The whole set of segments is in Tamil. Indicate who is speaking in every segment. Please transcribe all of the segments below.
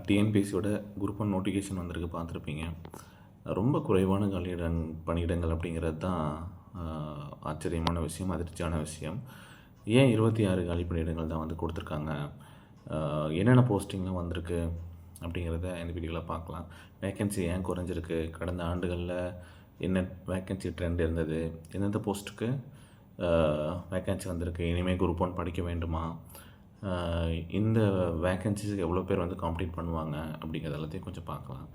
Speaker 1: டிஎன்பிஎஸ்சியோட குரூப் ஒன் நோட்டிஃபிகேஷன் வந்திருக்கு, பார்த்துருப்பீங்க. ரொம்ப குறைவான பணியிடங்கள் அப்படிங்கிறது தான் ஆச்சரியமான விஷயம், அதிர்ச்சியான விஷயம். ஏன் 26 காலி பணியிடங்கள் தான் வந்து கொடுத்துருக்காங்க, என்னென்ன போஸ்டிங்லாம் வந்திருக்கு அப்படிங்கிறத இந்த வீடியோவில் பார்க்கலாம். வேக்கன்சி ஏன் குறைஞ்சிருக்கு, கடந்த ஆண்டுகளில் என்ன வேக்கன்சி ட்ரெண்ட் இருந்தது, எந்தெந்த போஸ்ட்டுக்கு வேக்கன்சி வந்திருக்கு, இனிமேல் குரூப் ஒன் படிக்க வேண்டுமா, இந்த வேக்கன்சிஸுக்கு எவ்வளோ பேர் வந்து காம்ப்ளீட் பண்ணுவாங்க அப்படிங்கிறது எல்லாத்தையும் கொஞ்சம் பார்க்கலாம்.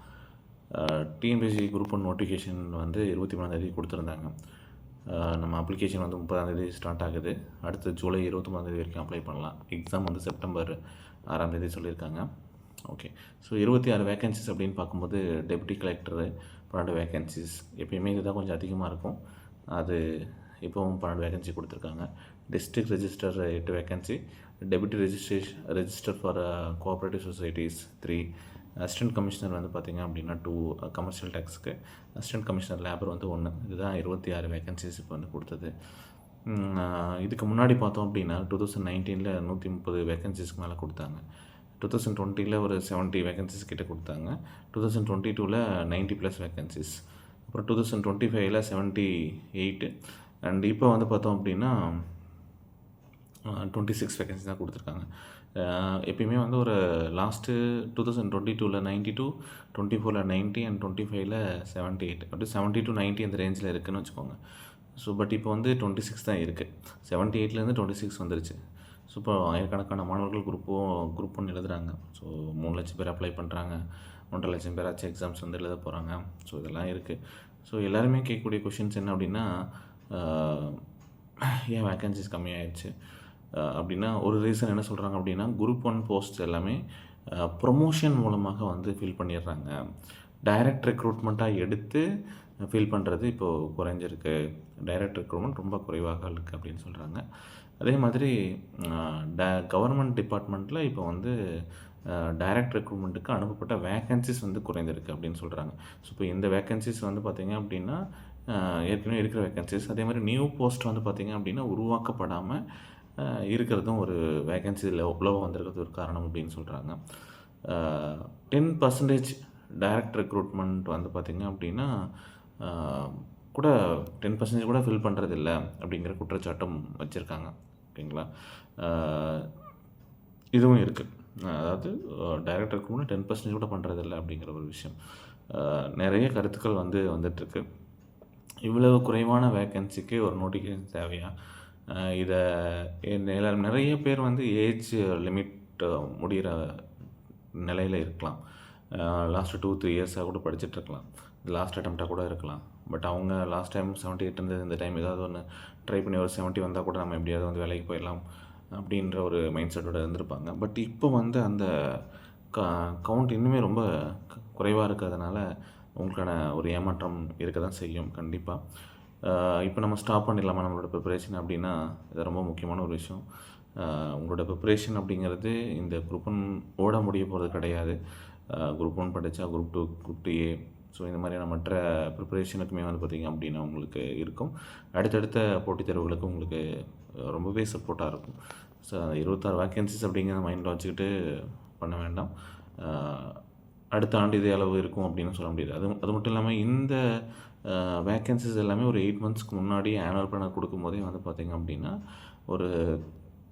Speaker 1: டிஎன்பிஎஸ்சி குரூப் ஒன் நோட்டிஃபிகேஷன் வந்து 23ஆந்தேதி கொடுத்துருந்தாங்க. நம்ம அப்ளிகேஷன் வந்து 30ஆந்தேதி ஸ்டார்ட் ஆகுது. அடுத்து ஜூலை 29ஆந்தேதி வரைக்கும் அப்ளை பண்ணலாம். எக்ஸாம் வந்து செப்டம்பர் 6ஆந்தேதி சொல்லியிருக்காங்க. ஓகே, ஸோ 26 வேக்கன்சிஸ் அப்படின்னு பார்க்கும்போது டெப்யூட்டி கலெக்டரு 12 வேக்கன்சிஸ், எப்பயுமே இதுதான் கொஞ்சம் அதிகமாக இருக்கும். அது இப்போவும் 12 வேக்கன்சி கொடுத்துருக்காங்க. District register 8 vacancy, deputy register for cooperative societies 3, assistant commissioner வந்து பார்த்திங்க அப்படின்னா 2, கமர்ஷியல் டேக்ஸுக்கு அசிஸ்டன்ட் கமிஷனர் லேபர் வந்து 1. இதுதான் 26 வேக்கன்சிஸ் இப்போ வந்து கொடுத்தது. இதுக்கு முன்னாடி பார்த்தோம் அப்படின்னா 2019 130 வேக்கன்சிஸ்க்கு மேலே கொடுத்தாங்க. 2020 ஒரு 70 வேக்கன்சிஸ் கிட்ட கொடுத்தாங்க. 2022 90+ வேக்கன்சிஸ், அப்புறம் 2025 78, அண்ட் இப்போ வந்து பார்த்தோம் அப்படின்னா 26 வேக்கன்சி தான் கொடுத்துருக்காங்க. எப்பயுமே வந்து ஒரு லாஸ்ட்டு 2022 92, 24 90 அண்ட் 25 78, அப்படி 70 to 90 அந்த ரேஞ்சில் இருக்குதுன்னு வச்சுக்கோங்க. ஸோ பட் இப்போ வந்து 26 தான் இருக்குது. 78 26 வந்துருச்சு. ஸோ இப்போ ஆயிரக்கணக்கான மாணவர்கள் குரூப் 1 எழுதுகிறாங்க. ஸோ 3 லட்சம் பேர் அப்ளை பண்ணுறாங்க, 1.5 லட்சம் பேராச்சும் எக்ஸாம்ஸ் வந்து எழுத போகிறாங்க. ஸோ இதெல்லாம் இருக்குது. ஸோ எல்லாருமே கேட்கக்கூடிய கொஷின்ஸ் என்ன அப்படின்னா, ஏன் வேக்கன்சிஸ் கம்மியாயிடுச்சு அப்படின்னா, ஒரு ரீசன் என்ன சொல்கிறாங்க அப்படின்னா, குரூப் 1 போஸ்ட் எல்லாமே ப்ரொமோஷன் மூலமாக வந்து ஃபில் பண்ணிடுறாங்க. டைரக்ட் ரெக்ரூட்மெண்ட்டாக எடுத்து ஃபில் பண்ணுறது இப்போது குறைஞ்சிருக்கு. டைரக்ட் ரெக்ரூட்மெண்ட் ரொம்ப குறைவாக இருக்குது அப்படின்னு சொல்கிறாங்க. அதே மாதிரி கவர்மெண்ட் டிபார்ட்மெண்ட்டில் இப்போ வந்து டைரக்ட் ரெக்ரூட்மெண்ட்டுக்கு அனுப்பப்பட்ட வேக்கன்சிஸ் வந்து குறைந்திருக்கு அப்படின்னு சொல்கிறாங்க. ஸோ இப்போ இந்த வேக்கன்சிஸ் வந்து பார்த்திங்க அப்படின்னா ஏற்கனவே இருக்கிற வேக்கன்சிஸ், அதே மாதிரி நியூ போஸ்ட் வந்து பார்த்திங்க அப்படின்னா உருவாக்கப்படாமல் இருக்கிறதும் ஒரு வேக்கன்சி லோவாக வந்திருக்கிறது ஒரு காரணம் அப்படின்னு சொல்கிறாங்க. 10% டைரக்ட் ரெக்ரூட்மெண்ட் வந்து பார்த்திங்க அப்படின்னா கூட 10% கூட ஃபில் பண்ணுறதில்ல அப்படிங்கிற குற்றச்சாட்டும் வச்சுருக்காங்க. ஓகேங்களா, இதுவும் இருக்குது. அதாவது டைரக்ட் ரெக்ரூட்மெண்ட் 10% கூட பண்ணுறதில்ல அப்படிங்கிற ஒரு விஷயம். நிறைய கருத்துக்கள் வந்து வந்துட்டுருக்கு. இவ்வளவு குறைவான வேக்கன்சிக்கு ஒரு நோட்டிஃபிகேஷன் தேவையா? இதை நிறைய பேர் வந்து ஏஜ் லிமிட் முடிகிற நிலையில் இருக்கலாம். லாஸ்ட்டு 2-3 இயர்ஸாக கூட படிச்சுட்ருக்கலாம். லாஸ்ட் அட்டெம்ப்டாக கூட இருக்கலாம். பட் அவங்க லாஸ்ட் டைம் 78 இருந்தது, இந்த டைம் ஏதாவது ஒன்று ட்ரை பண்ணி ஒரு 70 வந்தால் கூட நம்ம எப்படியாவது வந்து வேலைக்கு போயிடலாம் அப்படின்ற ஒரு மைண்ட் செட்டோடு இருந்திருப்பாங்க. பட் இப்போ வந்து அந்த கவுண்ட் இன்னுமே ரொம்ப குறைவாக இருக்கிறதுனால உங்களுக்கான ஒரு ஏமாற்றம் இருக்க தான் செய்யும் கண்டிப்பாக. இப்போ நம்ம ஸ்டாப் பண்ணிடலாமா நம்மளோட ப்ரிப்பரேஷன் அப்படின்னா, இது ரொம்ப முக்கியமான ஒரு விஷயம். உங்களோட ப்ரிப்பரேஷன் அப்படிங்கிறது இந்த குரூப் 1 ஓட முடிய போகிறது கிடையாது. குரூப் 1 படித்தா குரூப் 2, குரூப் 2A, ஸோ இந்த மாதிரியான மற்ற ப்ரிப்பரேஷனுக்குமே வந்து பார்த்திங்க அப்படின்னா உங்களுக்கு இருக்கும். அடுத்தடுத்த போட்டித் தேர்வுகளுக்கு உங்களுக்கு ரொம்பவே சப்போர்ட்டாக இருக்கும். ஸோ 26 வேக்கன்சிஸ் அப்படிங்கிற மைண்டில் வச்சுக்கிட்டு பண்ண வேண்டாம். அடுத்த ஆண்டு இதே அளவு இருக்கும் அப்படின்னு சொல்ல முடியாது. அது மட்டும் இல்லாமல் இந்த வேக்கன்சிஸ் எல்லாமே ஒரு 8 மந்த்ஸ்க்கு முன்னாடி ஆனுவல் பிளானர் கொடுக்கும்போதே வந்து பார்த்திங்க அப்படின்னா ஒரு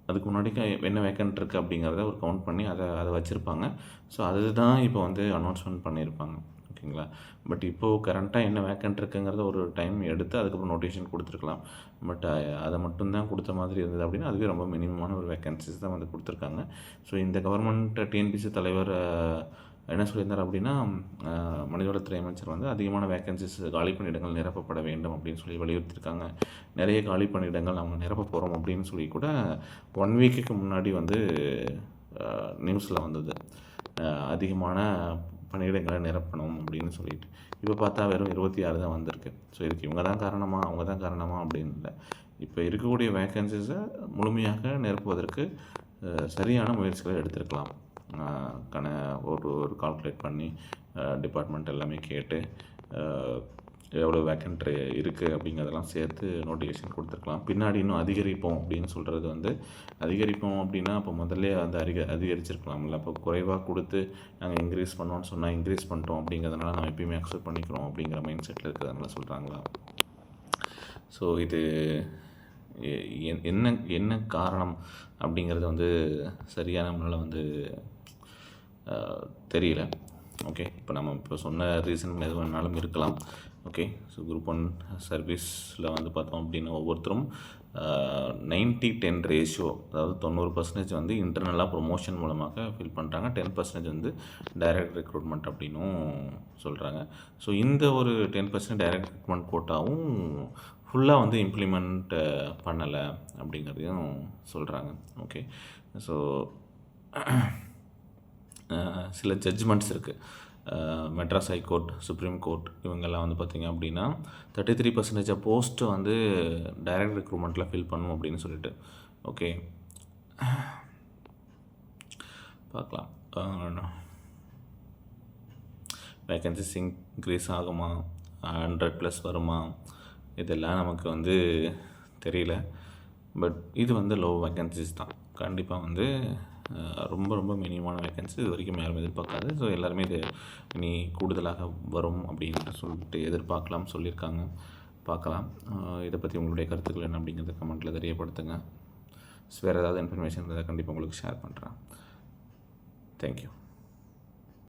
Speaker 1: அதுக்கு முன்னாடி என்ன வேக்கன்ட் இருக்குது அப்படிங்கிறத ஒரு கவுண்ட் பண்ணி அதை வச்சுருப்பாங்க. ஸோ அதுதான் இப்போ வந்து அனௌன்ஸ்மெண்ட் பண்ணியிருப்பாங்க. ஓகேங்களா, பட் இப்போது கரண்ட்டாக என்ன வேக்கன்ட் இருக்குங்கிறத ஒரு டைம் எடுத்து அதுக்கப்புறம் நோட்டிஃபிகேஷன் கொடுத்துருக்கலாம். பட் அதை மட்டும்தான் கொடுத்த மாதிரி இருந்தது அப்படின்னா அதுவே ரொம்ப மினிமமான ஒரு வேக்கன்சிஸ் தான் வந்து கொடுத்துருக்காங்க. ஸோ இந்த கவர்மெண்ட் டிஎன்பிஎஸ்சி தலைவர் என்ன சொல்லியிருந்தார் அப்படின்னா, மனிதவளத்துறை அமைச்சர் வந்து அதிகமான வேக்கன்சிஸ் காலி பணியிடங்கள் நிரப்பப்பட வேண்டும் அப்படின்னு சொல்லி வலியுறுத்தியிருக்காங்க. நிறைய காலி பணியிடங்கள் அவங்க நிரப்ப போகிறோம் அப்படின்னு சொல்லி கூட 1 வீக்குக்கு முன்னாடி வந்து நியூஸில் வந்தது. அதிகமான பணியிடங்களை நிரப்பணும் அப்படின்னு சொல்லிட்டு. இப்போ பார்த்தா வெறும் 26 தான் வந்திருக்கு. ஸோ இதுக்கு இவங்க தான் காரணமா அவங்க தான் காரணமா அப்படின்னு இல்லை. இப்போ இருக்கக்கூடிய வேக்கன்சிஸை முழுமையாக நிரப்புவதற்கு சரியான முயற்சிகளை எடுத்திருக்கலாம். ஒரு கால்குலேட் பண்ணி டிபார்ட்மெண்ட் எல்லாமே கேட்டு எவ்வளோ வேக்கண்ட் இருக்குது அப்படிங்கிறதெல்லாம் சேர்த்து நோட்டிஃபிகேஷன் கொடுத்துருக்கலாம். பின்னாடி இன்னும் அதிகரிப்போம் அப்படின்னு சொல்கிறது வந்து அதிகரிப்போம் அப்படின்னா அப்போ முதல்லே வந்து அதிகரிச்சிருக்கலாம்ல. அப்போ குறைவாக கொடுத்து நாங்கள் இன்க்ரீஸ் பண்ணோன்னு சொன்னால் இன்க்ரீஸ் பண்ணிட்டோம் அப்படிங்கிறதுனால நம்ம எப்பயுமே அக்செப்ட் பண்ணிக்கிறோம் அப்படிங்கிற மைண்ட் செட்டில் இருக்கிறதுனால சொல்கிறாங்களா? ஸோ இது என்ன என்ன காரணம் அப்படிங்கிறது வந்து சரியாக நம்மளால் வந்து தெரியல. ஓகே, இப்போ நம்ம இப்போ சொன்ன ரீசன் எது வேணாலும் இருக்கலாம். ஓகே, ஸோ குரூப் 1 சர்வீஸில் வந்து பார்த்தோம் அப்படின்னா ஒவ்வொருத்தரும் 90-10 ரேஷியோ, அதாவது 90% வந்து இன்டர்னலாக ப்ரொமோஷன் மூலமாக ஃபில் பண்ணுறாங்க, 10% வந்து டைரக்ட் ரெக்ரூட்மெண்ட் அப்படின்னும் சொல்கிறாங்க. ஸோ இந்த ஒரு 10% டைரக்ட் ரெக்ரூட்மெண்ட் கோட்டாவும் ஃபுல்லாக வந்து இம்ப்ளிமெண்ட் பண்ணலை அப்படிங்கிறதையும் சொல்கிறாங்க. ஓகே, ஸோ சில ஜட்ஜ்மெண்ட்ஸ் இருக்குது. மெட்ராஸ் ஹைகோர்ட், சுப்ரீம் கோர்ட் இவங்கெல்லாம் வந்து பார்த்திங்க அப்படின்னா 33% போஸ்ட்டு வந்து டைரக்ட் ரெக்ரூட்மெண்ட்டில் ஃபில் பண்ணும் அப்படின்னு சொல்லிட்டு. ஓகே, பார்க்கலாம் வேக்கன்சிஸ் இன்க்ரீஸ் ஆகுமா, 100+ வருமா, இதெல்லாம் நமக்கு வந்து தெரியல. பட் இது வந்து லோ வேக்கன்சிஸ் தான். கண்டிப்பாக வந்து ரொம்ப ரொம்ப மினிமமான வேக்கன்சி இது வரைக்கும் யாரும் எதிர்பார்க்காது. ஸோ எல்லாருமே இது இனி கூடுதலாக வரும் அப்படின்னு சொல்லிட்டு எதிர்பார்க்கலாம்னு சொல்லியிருக்காங்க. பார்க்கலாம். இதை பற்றி உங்களுடைய கருத்துக்கள் என்ன அப்படிங்கிறத கமெண்ட்டில் தெரியப்படுத்துங்க. வேறு ஏதாவது இன்ஃபர்மேஷன் இருந்தால் கண்டிப்பாக உங்களுக்கு ஷேர் பண்ணுறேன். தேங்க்யூ.